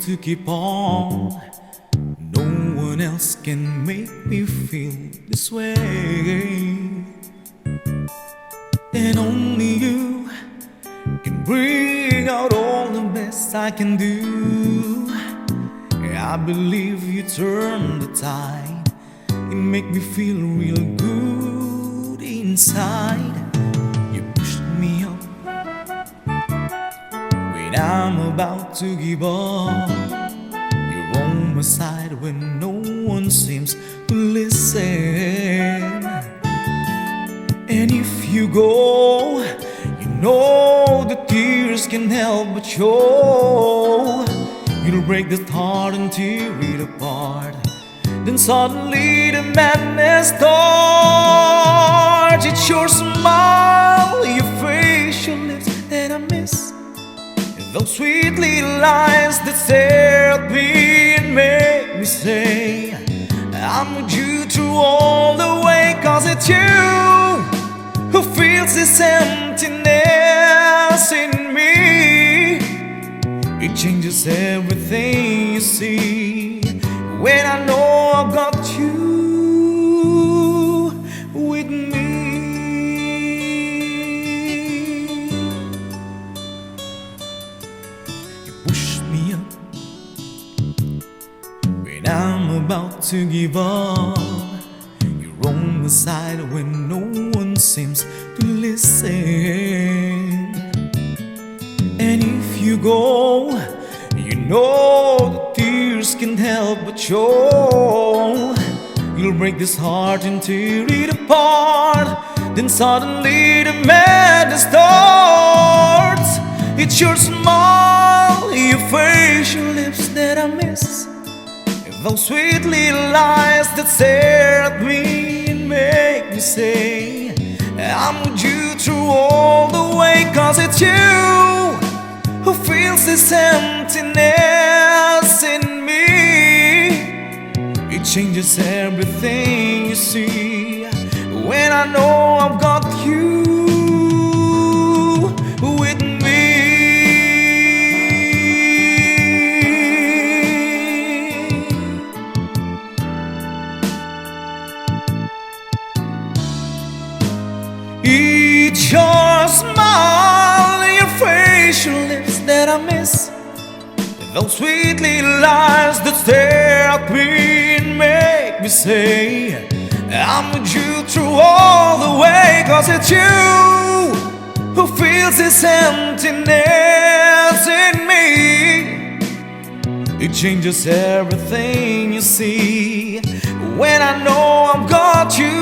to keep on. No one else can make me feel this way, and only you can bring out all the best I can do. I believe you turn the tide and make me feel real good inside. You pushed me up when I'm about to give up. You're on my side when no one seems to listen. And if you go, you know the tears can't help but show. You'll break this heart and tear it apart. Then suddenly the madness starts. It's your smile, your face, your lips that I miss, those sweet little eyes that stare at me and make me say I'm with you through all the way. 'Cause it's you who feels this emptiness in me. It changes everything you see when I know I've got you with me. You push me up when I'm about to give up. You're on the side when no one seems to listen. And if you go, you know the tears can't help but show. You'll break this heart and tear it apart. Then suddenly the madness starts. It's your smile, your face, your lips that I miss, those sweet little eyes that stare at me and make me say I'm with you through all the way. 'Cause it's you who feels this emptiness in me. It changes everything you see when I know I've got you with me. It's your smile, your face, your lips that I miss, those sweet little eyes that stare at me and make me say I'm with you through all the way. 'Cause it's you who feels this emptiness in me. It changes everything you see when I know I've got you